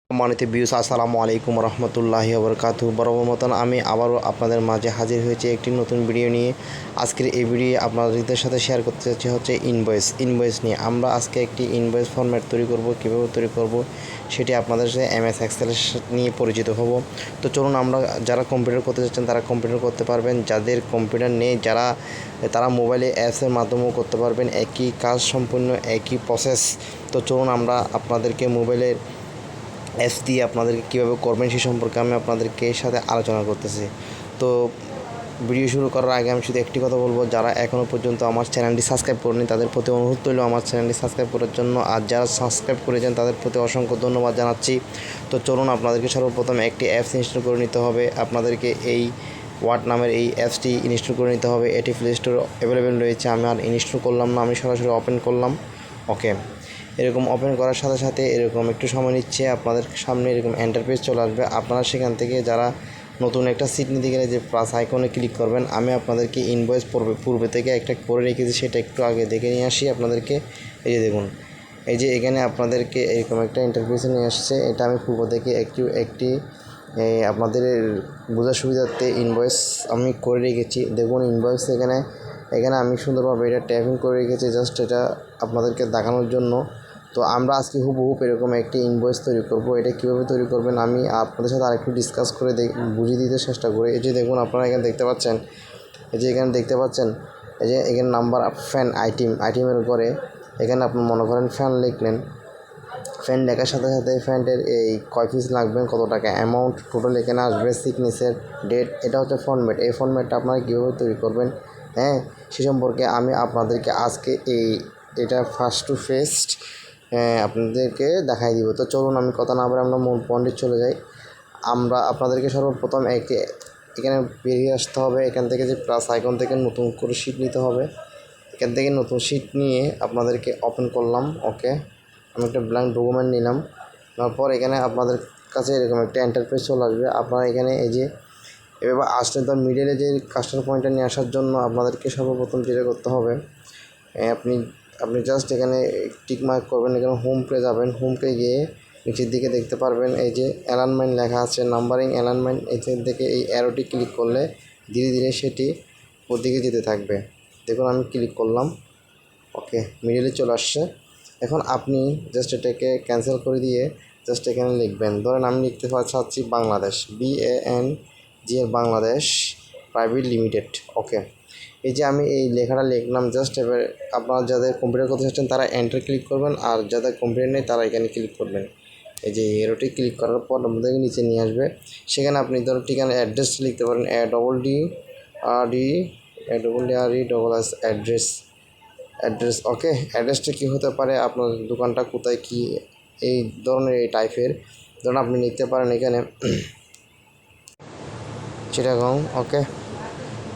সম্মানিত ভিউয়ার্স, আসসালামু আলাইকুম রহমতুল্লাহি ওবরকাতু। বরাবর মতন আমি আবারও আপনাদের মাঝে হাজির হয়েছি একটি নতুন ভিডিও নিয়ে। আজকের এই ভিডিও আপনাদের সাথে শেয়ার করতে চাচ্ছি হচ্ছে ইনভয়েস নিয়ে। আমরা আজকে একটি ইনভয়েস ফরম্যাট তৈরি করব। কীভাবে তৈরি করব সেটি আপনাদের সাথে MS এক্সেল নিয়ে পরিচিত হব। তো চলুন, আমরা যারা কম্পিউটার করতে যাচ্ছেন তারা কম্পিউটার করতে পারবেন, যাদের কম্পিউটার নেই তারা মোবাইলে অ্যাপসের মাধ্যমেও করতে পারবেন। একই কাজ, সম্পূর্ণ একই প্রসেস। তো চলুন, আমরা আপনাদেরকে মোবাইলের অ্যাপস দিয়ে আপনাদেরকে কীভাবে করবেন সে সম্পর্কে আমি আপনাদেরকে সাথে আলোচনা করতেছি। তো ভিডিও শুরু করার আগে আমি শুধু একটি কথা বলবো, যারা এখনও পর্যন্ত আমার চ্যানেলটি সাবস্ক্রাইব করেনি তাদের প্রতি অনুরোধ রইল আমার চ্যানেলটি সাবস্ক্রাইব করার জন্য। আর যারা সাবস্ক্রাইব করেছেন তাদের প্রতি অসংখ্য ধন্যবাদ জানাচ্ছি। তো চলুন, আপনাদেরকে সর্বপ্রথম একটি অ্যাপস ইনস্টল করে নিতে হবে। আপনাদেরকে এই ওয়াট নামের এই অ্যাপসটি ইনস্টল করে নিতে হবে। এটি প্লে স্টোরে অ্যাভেলেবেল রয়েছে। আমি আর ইনস্টল করলাম না, আমি সরাসরি ওপেন করলাম। ওকে, এরকম ওপেন করার সাথে সাথে এরকম একটু সময় নিচ্ছে, আপনাদের সামনে এরকম এন্টারপেজ চলে আসবে। আপনারা সেখান থেকে যারা নতুন একটা সিট নিতে গেলে যে প্লাস আইকনে ক্লিক করবেন, আমি আপনাদেরকে ইনভয়েস পূর্বে থেকে একটা করে রেখেছি, সেটা একটু আগে দেখে নিয়ে আসি আপনাদেরকে। এই যে দেখুন, এই যে এখানে আপনাদেরকে এরকম একটা ইন্টারফেসে নিয়ে আসছে। এটা আমি পূর্ব থেকে একটি আপনাদের বোঝার সুবিধার্থে ইনভয়েস আমি করে রেখেছি। দেখুন ইনভয়েস এখানে আমি সুন্দরভাবে এটা ট্যাপিং করে রেখেছি, জাস্ট এটা আপনাদেরকে দেখানোর জন্য। তো আমরা আজকে হুবহু এরকম একটি ইনভয়েস তৈরি করব। এটা কীভাবে তৈরি করবেন আমি আপনাদের সাথে আরেকটু ডিসকাস করে বুঝিয়ে দিতে চেষ্টা করি। এই যে দেখুন, আপনারা এখানে দেখতে পাচ্ছেন, এই যে এখানে নাম্বার ফ্যান আইটেমের উপরে এখানে আপনি মনে করেন ফ্যান লিখলেন। ফ্যান লেখার সাথে সাথে ফ্যানটার এই কয় পিস লাগবেন, কত টাকা অ্যামাউন্ট টোটাল এখানে আসবে, সিগনেচার ডেট। এটা হচ্ছে ফরম্যাট। এই ফরম্যাটটা আপনারা কীভাবে তৈরি করবেন সে সম্পর্কে আমি আপনাদেরকে আজকে এটা ফার্স্ট টু ফার্স্ট আপনাদেরকে দেখাই দিব। তো চলুন, আমি কথা না বলে আমরা মূল পয়েন্টে চলে যাই। আমরা আপনাদেরকে সর্বপ্রথম এখানে বেরিয়ে আসতে হবে। এখান থেকে যে প্লাস আইকন থেকে নতুন করে শিট নিতে হবে। এখান থেকে নতুন শিট নিয়ে আপনাদেরকে ওপেন করলাম। ওকে, আমি একটা ব্ল্যাঙ্ক ডকুমেন্ট নিলাম। তারপর এখানে আপনাদের কাছে এরকম একটা ইন্টারফেস চলে আসবে। আপনারা এখানে এই যে এভাবে আসলে তার মিডলে যে কাস্টমার পয়েন্টটা নিয়ে আসার জন্য আপনাদেরকে সর্বপ্রথম যেটা করতে হবে, আপনি জাস্ট এখানে টিক মার্ক করবেন। এখানে হোম পে যাবেন। হোম পে গিয়ে নিচের দিকে দেখতে পারবেন এই যে অ্যালাইনমেন্ট লেখা আছে, নাম্বারিং অ্যালাইনমেন্ট। এখান থেকে এই অ্যারোটি ক্লিক করলে ধীরে ধীরে সেটি ওদিকে যেতে থাকবে। দেখুন আমি ক্লিক করলাম। ওকে, মিডলে চলে আসছে। এখন আপনি জাস্ট এটাকে ক্যান্সেল করে দিয়ে জাস্ট এখানে লিখবেন। ধরেন আমি লিখতে চাচ্ছি Bangladesh, BANG Bangladesh private limited. Okay, এই যে আমি এই লেখাটা লিখলাম। জাস্ট এবার আপনারা যাদের কম্পিউটার করতে চাচ্ছেন তারা এন্টার ক্লিক করবেন, আর যাদের কম্পিউটার নেই তারা এখানে ক্লিক করবেন। এই যে এরোটি ক্লিক করার পর আপনাদেরকে নিচে নিয়ে আসবে। সেখানে আপনি ধরো ঠিকানা অ্যাড্রেস লিখতে পারেন, ADDRE অ্যাড্রেস। ওকে, অ্যাড্রেসটা কী হতে পারে, আপনার দোকানটা কোথায়, কী এই ধরনের এই টাইপের ধরুন আপনি লিখতে পারেন এখানে চিটাগাং। ওকে,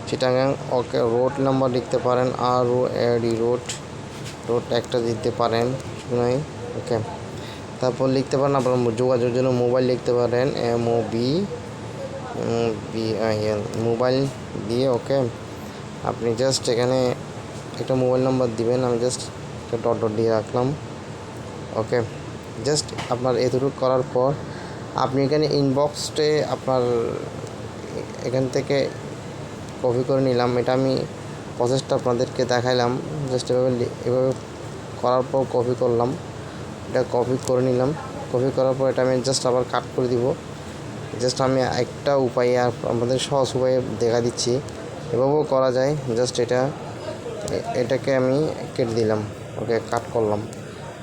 চিটাগাং। ওকে, রোড নাম্বার লিখতে পারেন, ROAD রোড একটা দিতে পারেন শুনাই। ওকে, তারপর লিখতে পারেন আপনার যোগাযোগের জন্য মোবাইল লিখতে পারেন, MOBIL মোবাইল দিয়ে। ওকে, আপনি জাস্ট এখানে একটা মোবাইল নাম্বার দিবেন। আমি জাস্ট একটা ডট দিয়ে রাখলাম। ওকে, জাস্ট আপনার এতটুকু করার পর আপনি এখানে ইনবক্সে আপনার এখান থেকে কপি করে নিলাম। এটা আমি প্রসেসটা আপনাদেরকে দেখাইলাম। জাস্ট এভাবে করার পর কপি করলাম, এটা কপি করে নিলাম। কপি করার পর এটা আমি জাস্ট আবার কাট করে দিব। জাস্ট আমি একটা উপায়ে আর আপনাদের সহজ উপায়ে দেখা দিচ্ছি, এভাবেও করা যায়। জাস্ট এটাকে আমি কেটে দিলাম। ওকে, কাট করলাম।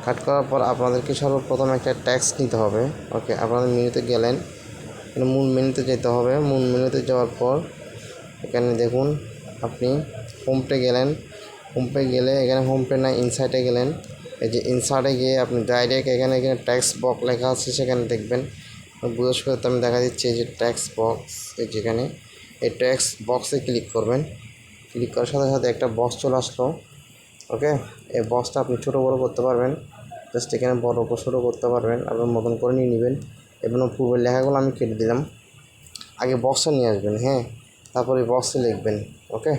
কাট করার পর আপনাদেরকে সর্বপ্রথম একটা ট্যাক্স নিতে হবে। ওকে, আপনাদের মেনুতে গেলেন, মূল মেনুতে যেতে হবে। মূল মেনুতে যাওয়ার পর এখানে দেখুন আপনি হোমপে গেলেন। হোমপে গেলে এখানে হোমপে না ইনসাইটে গেলেন। এই যে ইনসাইটে গিয়ে আপনি ডাইরেক্ট এখানে ট্যাক্স বক্স লেখা আছে সেখানে দেখবেন। বুঝার সুবিধাতে আমি দেখা দিচ্ছি এই যে ট্যাক্স বক্স, এই যেখানে এই ট্যাক্স বক্সে ক্লিক করবেন। ক্লিক করার সাথে সাথে একটা বক্স চলে আসলো। ওকে, এই বক্সটা আপনি ছোটো বড়ো করতে পারবেন। জাস্ট এখানে বড় ছোটো করতে পারবেন, আপনার মতন করে নিয়ে নেবেন। এবং পূর্বের লেখাগুলো আমি কেটে দিলাম। আগে বক্সটা নিয়ে আসবেন, তারপরে বক্সে লিখবেন। ওকে,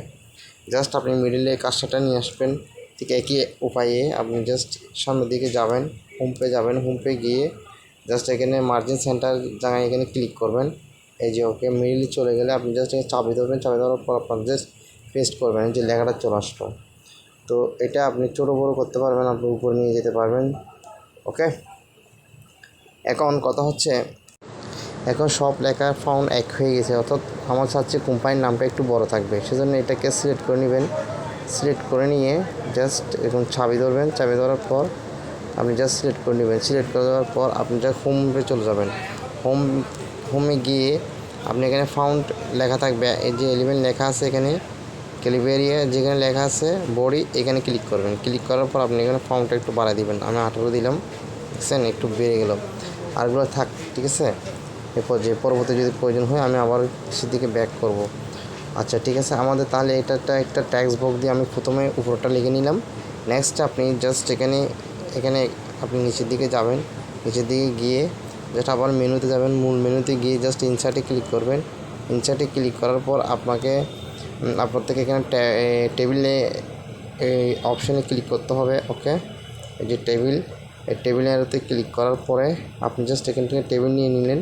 জাস্ট আপনি মিডিলে কাজটা নিয়ে আসবেন। ঠিক একই উপায়ে আপনি জাস্ট সামনের দিকে যাবেন, হোমপে যাবেন। হোমপে গিয়ে জাস্ট এখানে মার্জিন সেন্টার জায়গায় এখানে ক্লিক করবেন। এই যে ওকে মিডিলে চলে গেলে আপনি জাস্ট এখানে চাবি ধরবেন, চাবি ধরার পর আপনার জাস্ট পেস্ট করবেন, যে লেখাটা চলে আসলো। তো এটা আপনি ছোটো বড়ো করতে পারবেন, আপনি উপরে নিয়ে যেতে পারবেন। ওকে, এখন কথা হচ্ছে, এখন সব লেখার ফাউন্ড এক হয়ে গেছে, অর্থাৎ আমার চাচ্ছে কোম্পানির নামটা একটু বড় থাকবে, সেজন্য এটাকে সিলেক্ট করে নেবেন। সিলেক্ট করে নিয়ে জাস্ট এখন চাবি ধরবেন, চাবি ধরার পর আপনি জাস্ট সিলেক্ট করে নেবেন। সিলেক্ট করে দেওয়ার পর আপনি যা হোমে চলে যাবেন। হোমে গিয়ে আপনি এখানে ফাউন্ড লেখা থাকবে, এই যে এলিমেন্ট লেখা আছে এখানে ক্যালিবেরিয়া যেখানে লেখা আছে বডি, এখানে ক্লিক করবেন। ক্লিক করার পর আপনি এখানে ফাউন্ডটা একটু বাড়ায় দিবেন। আমি 18 দিলাম, দেখছেন একটু বেড়ে গেল। আরগুলো থাক, ঠিক আছে। এরপর যে পরবর্তী যদি প্রয়োজন হয় আমি আবার সেদিকে ব্যাক করব। আচ্ছা ঠিক আছে, আমাদের তাহলে এটা একটা ট্যাক্স বক্স দিয়ে আমি প্রথমে উপরটা লিখে নিলাম। নেক্সট আপনি জাস্ট এখানে আপনি নিচের দিকে যাবেন, নিচের দিকে গিয়ে জাস্ট আবার মেনুতে যাবেন, মূল মেনুতে গিয়ে জাস্ট ইনসার্টে ক্লিক করবেন। ইনসার্টে ক্লিক করার পর আপনার থেকে এখানে টেবিলে এই অপশানে ক্লিক করতে হবে। ওকে, এই যে টেবিল, এই টেবিলেতে ক্লিক করার পরে আপনি জাস্ট এখান থেকে টেবিল নিয়ে নিলেন।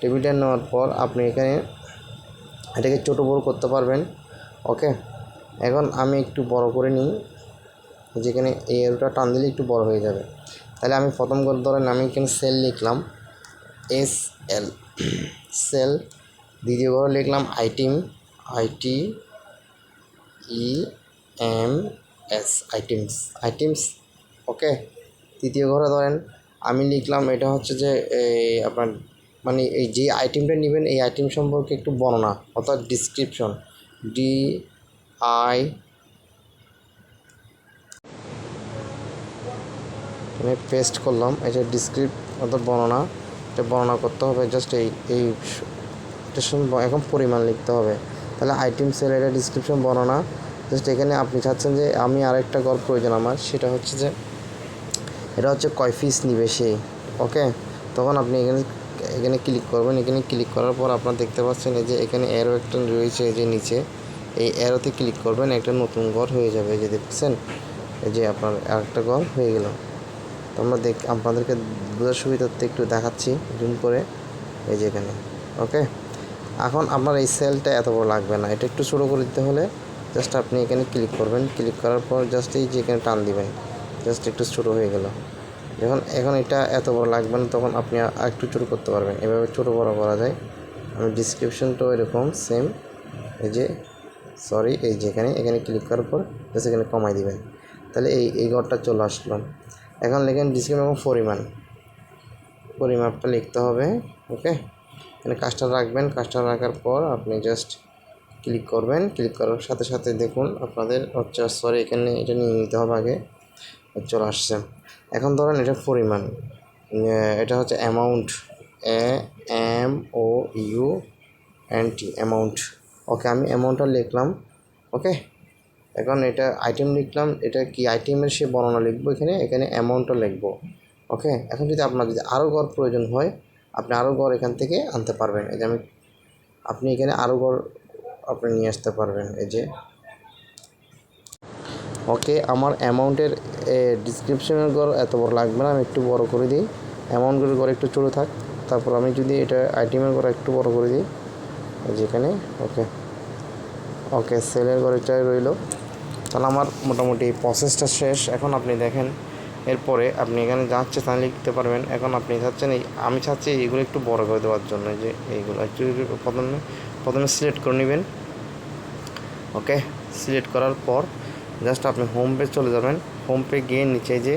টেবিলটা নেওয়ার পর আপনি এখানে এটাকে ছোটো বড়ো করতে পারবেন। ওকে, এখন আমি একটু বড় করে নিই, যেখানে এই এরোটা টান দিলে একটু বড় হয়ে যাবে। তাহলে আমি প্রথম করে ধরেন আমি এখানে সেল লিখলাম, SL সেল। দ্বিতীয় ঘরে লিখলাম ITEMS আইটেমস। ওকে, তৃতীয় ঘরে ধরেন আমি লিখলাম, এটা হচ্ছে যে আপনার মানে এই যে আইটেমটা নেবেন এই আইটেম সম্পর্কে একটু বর্ণনা, অর্থাৎ ডিসক্রিপশন, DI আমি পেস্ট করলাম। এটা অর্থাৎ বর্ণনা, এটা বর্ণনা করতে হবে। জাস্ট এটার সঙ্গে এখন পরিমাণ লিখতে হবে। তাহলে আইটেম সেল, এটা ডিসক্রিপশন, বর্ণনা। জাস্ট এখানে আপনি চাচ্ছেন যে আমি আরেকটা ঘর প্রয়োজন আমার, সেটা হচ্ছে যে এটা হচ্ছে কয় পিস নিবে সে। ওকে, তখন আপনি এখানে ক্লিক করবেন। এখানে ক্লিক করার পর আপনারা দেখতে পাচ্ছেন এই যে এখানে অ্যারো একটা রয়েছে, এই যে নিচে এই অ্যারোতে ক্লিক করবেন, একটা নতুন ঘর হয়ে যাবে। এই যে দেখছেন, এই যে আপনার আরেকটা ঘর হয়ে গেল। তো আমরা আপনাদেরকে বোঝার সুবিধার্থে একটু দেখাচ্ছি জুম করে, এই যে এখানে। ওকে, এখন আপনার এই সেলটা এত বড় লাগবে না, এটা একটু ছোটো করে দিতে হলে জাস্ট আপনি এখানে ক্লিক করবেন। ক্লিক করার পর জাস্ট এই যে এখানে টান দিবেন, জাস্ট একটু ছোটো হয়ে গেল। এখন এটা এত বড় লাগবে না, তখন আপনি একটু ছোটো করতে পারবেন। এভাবে ছোটো বড় করা যায়। আমি ডিসক্রিপশনটাও এরকম সেম, এই যে এই যে এখানে ক্লিক করার পর জাস্ট এখানে কমাই দিবেন। তাহলে এই ঘরটা চলে আসলো। এখন লিখেন ডিসক্রিপশন এবং পরিমাপটা লিখতে হবে। ওকে, এখানে কাজটা রাখবেন। কাজটা রাখার পর আপনি জাস্ট ক্লিক করবেন। ক্লিক করার সাথে সাথে দেখুন আপনাদের হচ্ছে এখানে এটা নিয়ে নিতে হবে, আগে চলে আসছে। এখন ধরেন এটা পরিমাণ, এটা হচ্ছে অ্যামাউন্ট, AMOUNT অ্যামাউন্ট। ওকে, আমি অ্যামাউন্টটা লিখলাম। ওকে, এখন এটা আইটেম লিখলাম, এটা কি আইটেমের সে বর্ণনা লিখবো, এখানে অ্যামাউন্টটা লিখবো। ওকে, এখন যদি আপনার আরও ঘর প্রয়োজন হয় আপনি আরও ঘর এখান থেকে আনতে পারবেন। এই যে আপনি এখানে আরও ঘর আপনি নিয়ে আসতে পারবেন। এই যে ওকে, আমার অ্যামাউন্টের ডিসক্রিপশনের ঘর এত বড় লাগবে না, আমি একটু বড় করে দিই। অ্যামাউন্টের ঘর একটু ছোটো থাক, তারপর আমি যদি এটা আইটেমের ঘর একটু বড় করে দিই, যেখানে ওকে সেলের ঘরটাই রইল। তাহলে আমার মোটামুটি প্রসেসটা শেষ। এখন আপনি দেখেন, এরপরে আপনি এখানে যাচ্ছে তা লিখতে পারবেন। এখন আপনি চাচ্ছেন আমি চাচ্ছি এইগুলো একটু বড় করে দেওয়ার জন্য, যে এইগুলো একটু প্রথমে সিলেক্ট করে নেবেন। ওকে, সিলেক্ট করার পর জাস্ট আপনি হোম পেজ চলে যাবেন। হোম পেজ গিয়ে নিচে যে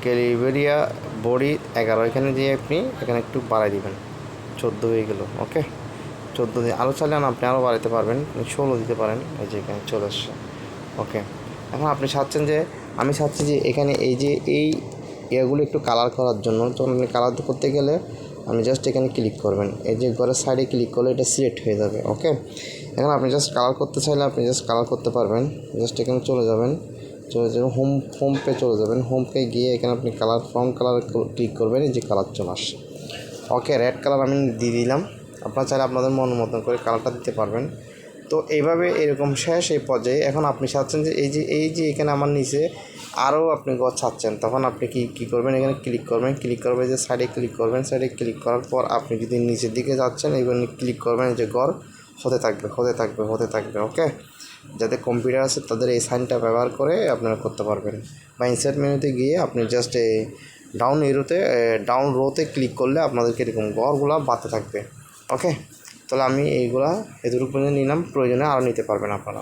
ক্যালিবেরিয়া বডি 11, এখানে দিয়ে আপনি এখানে একটু বাড়াই দিবেন, 14 হয়ে গেল। ওকে, 14 দিয়ে আরও চাইলে আপনি আরও বাড়াতে পারবেন, 16 দিতে পারেন। এই যে এখানে চলে আসছে। ওকে, এখন আপনি আমি চাচ্ছি যে এখানে এই এগুলো একটু কালার করার জন্য, যখন আপনি কালার করতে গেলে আপনি জাস্ট এখানে ক্লিক করবেন। এই যে ঘরের সাইডে ক্লিক করলে এটা সিলেক্ট হয়ে যাবে। ওকে, এখন আপনি জাস্ট কালার করতে চাইলে আপনি জাস্ট কালার করতে পারবেন। জাস্ট এখানে চলে যাবেন হোম পে চলে যাবেন। হোম পে গিয়ে এখানে আপনি ফ্রম কালার ক্লিক করবেন, এই যে কালার চলে আসছে। ওকে, রেড কালার আমি দিয়ে দিলাম। আপনারা চাইলে আপনাদের মন মতন করে কালারটা দিতে পারবেন। তো এইভাবে এরকম শেষ এই পর্যায়ে এখন আপনি চাচ্ছেন যে এই যে এখানে আমার নিচে আরও আপনি ঘর চাচ্ছেন, তখন আপনি কি করবেন, এখানে ক্লিক করবেন, ক্লিক করবে যে সাইডে ক্লিক করবেন, সাইডে ক্লিক করার পর আপনি যদি নিচের দিকে যাচ্ছেন এখানে ক্লিক করবেন যে ঘর হতে থাকবে হতে থাকবে হতে থাকবে। ওকে, যাদের কম্পিউটার আছে তাদের এই সাইনটা ব্যবহার করে আপনারা করতে পারবেন। বা ইনসার্ট মেনুতে গিয়ে আপনি জাস্ট এই ডাউন রোতে ক্লিক করলে আপনাদেরকে এরকম ঘরগুলো বাড়তে থাকবে। ওকে, তাহলে আমি এইগুলা এতটুকু পর্যন্ত নিলাম, প্রয়োজনে আরও নিতে পারবেন আপনারা।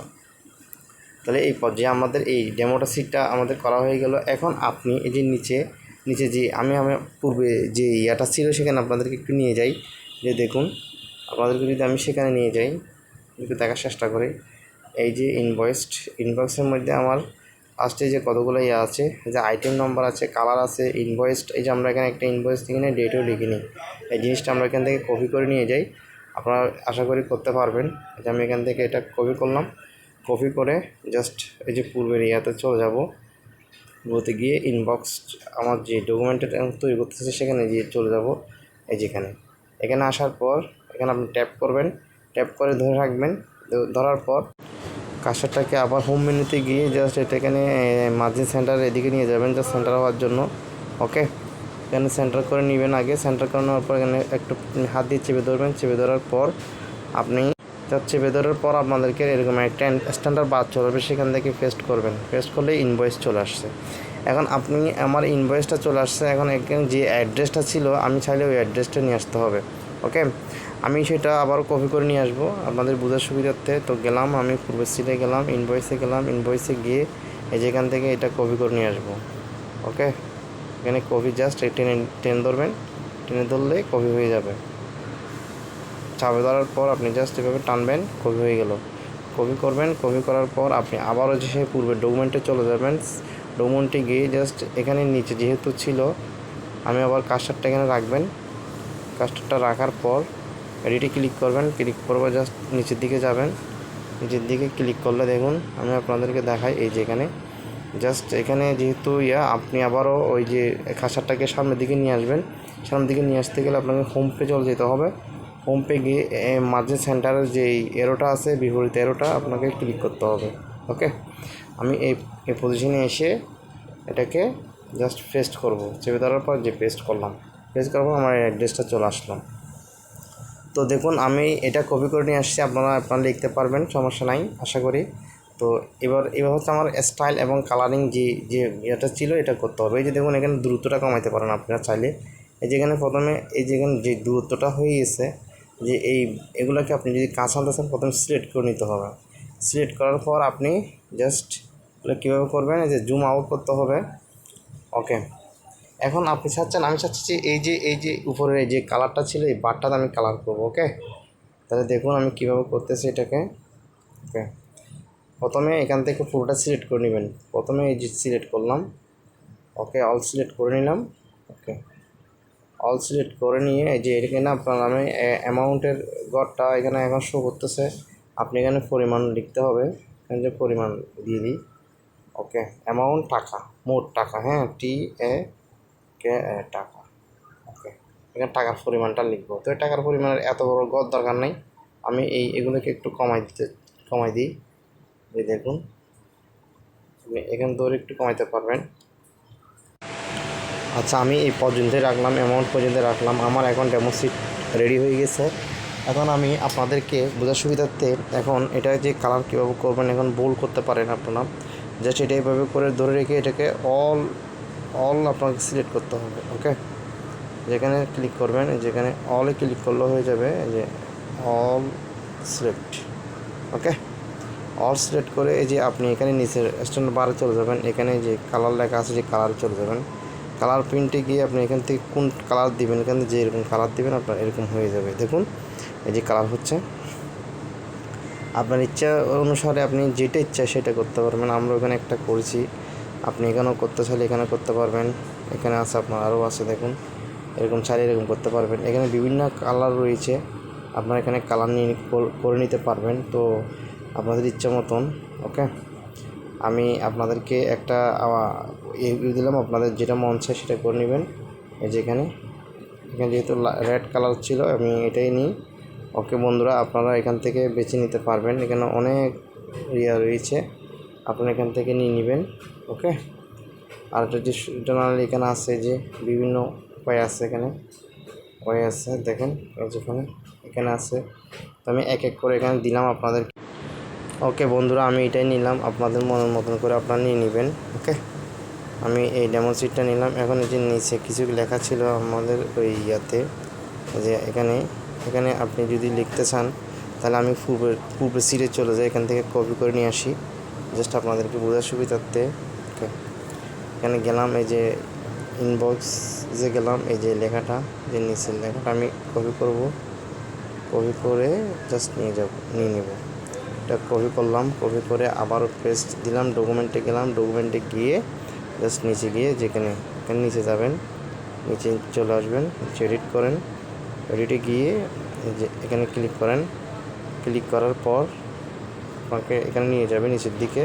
তাহলে এই পর্যায়ে আমাদের এই ডেমোটা সিটটা আমাদের করা হয়ে গেল। এখন আপনি এই যে নিচে যে আমি পূর্বে যে ইয়াটা ছিল সেখানে আপনাদেরকে একটু নিয়ে যাই, যে দেখুন আপনাদেরকে যদি আমি সেখানে নিয়ে যাই একটু দেখার চেষ্টা করি। এই যে ইনভয়েসের মধ্যে আমার লাস্টে যে কতগুলো ইয়ে আছে, যে আইটেম নাম্বার আছে, কালার আছে, ইনভয়েসড, এই যে আমরা এখানে একটা ইনভয়েস লিখে নিই, ডেটও লিখে নিই। এই জিনিসটা আমরা এখান থেকে কপি করে নিয়ে যাই, আপনারা আশা করি করতে পারবেন। যে আমি এখান থেকে এটা কপি করলাম, কপি করে জাস্ট এই যে পূর্বের ইয়াতে চলে যাব, বলতে গিয়ে ইনবক্স আমার যে ডকুমেন্টটা তৈরি করতেছে সেখানে গিয়ে চলে যাব। এই যেখানে এখানে আসার পর এখানে আপনি ট্যাপ করবেন, ট্যাপ করে ধরে রাখবেন, ধরার পর কার্সারটাকে আবার হোম মেনুতে গিয়ে জাস্ট এটা এখানে মার্জিন সেন্টার এদিকে নিয়ে যাবেন, জাস্ট সেন্টার হওয়ার জন্য। ওকে, এখানে সেন্টার করে নেবেন আগে, সেন্টার করে নেওয়ার পর এখানে একটু হাত দিয়ে চেপে ধরবেন, চেপে ধরার পর আপনি চেপে ধরার পর আপনাদেরকে এরকম একটা স্ট্যান্ডার্ড বার চলে আসবে, সেখান থেকে পেস্ট করবেন, পেস্ট করলে ইনভয়েস চলে আসছে। এখন আপনি আমার ইনভয়েসটা চলে আসছে, এখন এখানে যে অ্যাড্রেসটা ছিল আমি চাইলে ওই অ্যাড্রেসটা নিয়ে আসতে হবে। ওকে, আমি সেটা আবারও কপি করে নিয়ে আসবো আপনাদের বোঝার সুবিধার্থে। তো গেলাম, আমি পূর্বের সিটে গেলাম, ইনভয়েসে গেলাম, ইনভয়েসে গিয়ে এই যেখান থেকে এটা কপি করে নিয়ে আসবো। ওকে, এখানে কপি জাস্ট টেনে ধরবেন, টেনে ধরলে কপি হয়ে যাবে। চাপে ধরার পর আপনি জাস্ট এভাবে টানবেন, কপি হয়ে গেল। কপি করবেন, কপি করার পর আপনি আবারও যে সেই পূর্বে ডকুমেন্টে চলে যাবেন, ডকুমেন্টে গিয়ে জাস্ট এখানে নিচে যেহেতু ছিল আমি আবার কার্সারটা এখানে রাখবেন, কার্সারটা রাখার পর এডিটে ক্লিক করবেন, ক্লিক করবো জাস্ট নিচের দিকে যাবেন, নিচের দিকে ক্লিক করলে দেখুন আমি আপনাদেরকে দেখাই, এই যে এখানে জাস্ট এখানে যেহেতু আপনি আবারও ওই যে কার্সারটাকে সামনের দিকে নিয়ে আসবেন, সামনের দিকে নিয়ে আসতে গেলে আপনাকে হোম পেজে চলে যেতে হবে। হোম পে গিয়ে মার্জিন সেন্টারের যেই এরোটা আছে, বিপরীত এরোটা আপনাকে ক্লিক করতে হবে। ওকে, আমি এই পজিশনে এসে এটাকে জাস্ট পেস্ট করব, চেপে ধরার পর যে পেস্ট করলাম, পেস্ট করার পর আমার অ্যাড্রেসটা চলে আসলাম। তো দেখুন আমি এটা কপি করে নিয়ে আসছি, আপনারা লিখতে পারবেন, সমস্যা নাই আশা করি। তো এবার হচ্ছে আমার স্টাইল এবং কালারিং যে ইয়েটা ছিল এটা করতে হবে। এই যে দেখুন এখানে দূরত্বটা কমাইতে পারেন আপনারা চাইলে। এই যেখানে প্রথমে এই যেখানে যে দূরত্বটা হয়ে গেছে, যে এগুলোকে আপনি যদি কাজ আনতেছেন প্রথমে সিলেক্ট করে নিতে হবে। সিলেক্ট করার পর আপনি জাস্ট কীভাবে করবেন, এই যে জুম আউট করতে হবে। ওকে, এখন আপনি আমি চাচ্ছি এই যে উপরের এই যে কালারটা ছিল এই বারটাতে আমি কালার করবো। ওকে, তাহলে দেখুন আমি কীভাবে করতেছি এটাকে। ওকে, প্রথমে এখান থেকে পুরোটা সিলেক্ট করে নেবেন, প্রথমে এই যে সিলেক্ট করলাম। ওকে, অল সিলেক্ট করে নিলাম। ওকে, অল সিলেক্ট করে নিয়ে এই যে এখানে আপনার আমি অ্যামাউন্টের ঘরটা এখানে এখন শো করতেছে, আপনি এখানে পরিমাণ লিখতে হবে, এখানে যে পরিমাণ দিয়ে দিই। ওকে, অ্যামাউন্ট টাকা, মোট টাকা, হ্যাঁ কে টাকা। ওকে, এখানে টাকার পরিমাণটা লিখবো। তো এই টাকার পরিমাণের এত বড় ঘর দরকার নেই, আমি এগুলোকে একটু কমাই দিই। এই দেখুন আপনি এখানে ধরে একটু কমাইতে পারবেন। আচ্ছা, আমি এই পর্যন্তই রাখলাম, অ্যামাউন্ট পর্যন্ত রাখলাম। আমার এখন ডেমো সিট রেডি হয়ে গেছে। এখন আমি আপনাদেরকে বোঝার সুবিধার্থে এখন এটা যে কালার কীভাবে করবেন এখন বোল্ড করতে পারেন আপনারা, জাস্ট এটা এইভাবে করে ধরে রেখে এটাকে অল আপনাকে সিলেক্ট করতে হবে। ওকে, যেখানে ক্লিক করবেন, যেখানে অলে ক্লিক করলে হয়ে যাবে যে অল সিলেক্ট। ওকে, অল সিলেক্ট করে এই যে আপনি এখানে নিচের স্ট্যান্ডার্ড বারে চলে যাবেন, এখানে যে কালার লেখা আছে যে কালারে চলে যাবেন। কালার প্রিন্টে গিয়ে আপনি এখান থেকে কোন কালার দিবেন, এখানে যে এরকম কালার দিবেন আপনার এরকম হয়ে যাবে। দেখুন এই যে কালার হচ্ছে, আপনার ইচ্ছা অনুসারে আপনি যেটা ইচ্ছা সেটা করতে পারবেন। আমরা ওখানে একটা করেছি, আপনি এখানেও করতে চাইলে এখানে করতে পারবেন। এখানে আছে আপনার আরও আছে, দেখুন এরকম চাইলে এরকম করতে পারবেন। এখানে বিভিন্ন কালার রয়েছে, আপনারা এখানে কালার নিয়ে করে নিতে পারবেন, তো আপনাদের ইচ্ছা মতন। ওকে, আমি আপনাদেরকে একটা দিলাম, আপনাদের যেটা মন চায় সেটা করে নেবেন। এই যে এখানে যেহেতু রেড কালার ছিল আমি এটাই নিই, ওকে বন্ধুরা, আপনারা এখান থেকে বেছে নিতে পারবেন, এখানে অনেক রয়েছে, আপনারা এখান থেকে নিয়ে নেবেন। ওকে, আর একটা যে টোনাল এখানে আছে, যে বিভিন্ন উপায় আছে, এখানে উপায় আছে দেখেন, যেখানে এখানে আছে। তো আমি এক এক করে এখানে দিলাম আপনাদের। ওকে বন্ধুরা, আমি এটাই নিলাম, আপনাদের মনের মতন করে আপনারা নিয়ে নেবেন। ওকে, আমি এই ডেমো সিটটা নিলাম। এখন এই যে নিচে কিছু লেখা ছিল আমাদের ওই ইয়াতে, যে এখানে এখানে আপনি যদি লিখতে চান তাহলে আমি পূর্বের সিটে চলে যাই, এখান থেকে কপি করে নিয়ে আসি, জাস্ট আপনাদেরকে বোঝার সুবিধার্থে। ওকে, এখানে গেলাম, এই যে ইনবক্স যে গেলাম, এই যে লেখাটা, যে নিচের লেখাটা আমি কপি করব, কপি করে জাস্ট নিয়ে নেব। এটা কপি করলাম, কপি করে আবারও পেস্ট দিলাম, ডকুমেন্টে গেলাম, ডকুমেন্টে গিয়ে জাস্ট নিচে গিয়ে এখানে নিচে যাবেন, নিচে চলে আসবেন, এডিট করেন, এডিটে গিয়ে যে এখানে ক্লিক করেন, ক্লিক করার পর আপনাকে এখানে নিয়ে যাবে নিচের দিকে।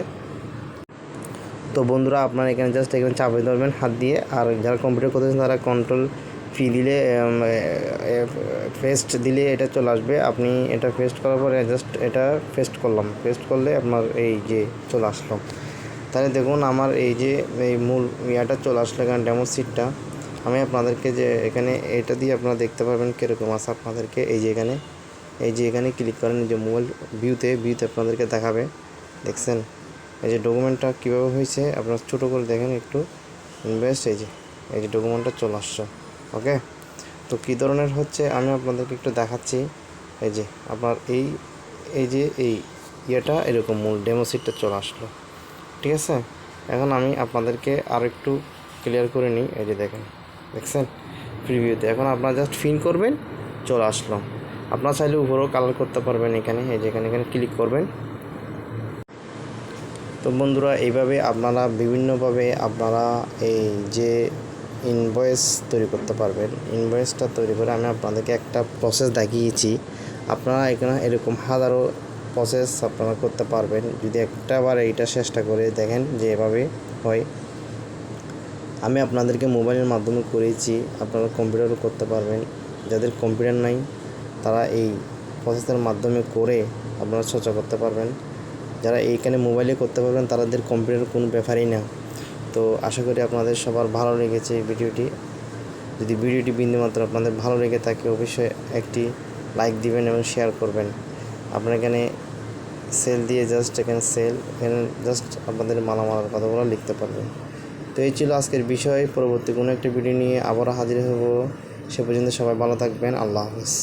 তো বন্ধুরা, আপনারা এখানে জাস্ট এখানে চাপে ধরবেন হাত দিয়ে, আর যারা কম্পিউটার করতেছেন তারা কন্ট্রোল ফি দিলে, পেস্ট দিলে এটা চলে আসবে। আপনি এটা পেস্ট করার পরে জাস্ট এটা পেস্ট করলাম, পেস্ট করলে আপনার এই যে চলে আসলো। তাহলে দেখুন আমার এই যে এই মূল ইয়াটা চলে আসলো, এখানে ডেমো সিটটা। আমি আপনাদেরকে যে এখানে এটা দিয়ে আপনারা দেখতে পারবেন কীরকম আছে আপনাদেরকে। এই যে এখানে ক্লিক করেন, যে মোবাইল ভিউতে আপনাদেরকে দেখাবে, দেখছেন এই যে ডকুমেন্টটা কীভাবে হয়েছে, আপনারা ছোটো করে দেখেন একটু। ইনভয়েস এই যে ডকুমেন্টটা চলে আসছে। ওকে, তো কী ধরনের হচ্ছে আমি আপনাদেরকে একটু দেখাচ্ছি। এই যে আপনার এই যে ইয়েটা এরকম মূল ডেমো সিটটা চলে আসলো, ঠিক আছে। এখন আমি আপনাদেরকে আর একটু ক্লিয়ার করে নিই। এই যে দেখছেন প্রিভিউতে, এখন আপনারা জাস্ট ফিন করবেন, চলে আসলো। আপনারা চাইলে উপরেও কালার করতে পারবেন, এখানে এই যে এখানে ক্লিক করবেন। তো বন্ধুরা, এইভাবে আপনারা বিভিন্নভাবে আপনারা এই যে ইনভয়েস তৈরি করতে পারবেন। ইনভয়েসটা তৈরি করে আমি আপনাদেরকে একটা প্রসেস দেখিয়েছি, আপনারা এখানে এরকম হাজারো প্রসেস আপনারা করতে পারবেন যদি একটাবার এইটা চেষ্টা করে দেখেন যে এভাবে হয়। আমি আপনাদেরকে মোবাইলের মাধ্যমে করেছি, আপনারা কম্পিউটারও করতে পারবেন। যাদের কম্পিউটার নাই তারা এই প্রসেসের মাধ্যমে করে আপনারা চর্চা করতে পারবেন। যারা এইখানে মোবাইলে করতে পারবেন তাদের কম্পিউটার কোনো ব্যাপারই না। তো আশা করি আপনাদের সবার ভালো লেগেছে এই ভিডিওটি। যদি ভিডিওটি বিন্দুমাত্র আপনাদের ভালো লেগে থাকে অবশ্যই একটি লাইক দিবেন এবং শেয়ার করবেন। আপনারা এখানে সেল দিয়ে জাস্ট এখানে জাস্ট আপনাদের মালামালের কথাগুলো লিখতে পারবেন। তো এই ছিল আজকের বিষয়। পরবর্তী কোনো একটা ভিডিও নিয়ে আবারও হাজির হব। সে পর্যন্ত সবাই ভালো থাকবেন। আল্লাহ হাফেজ।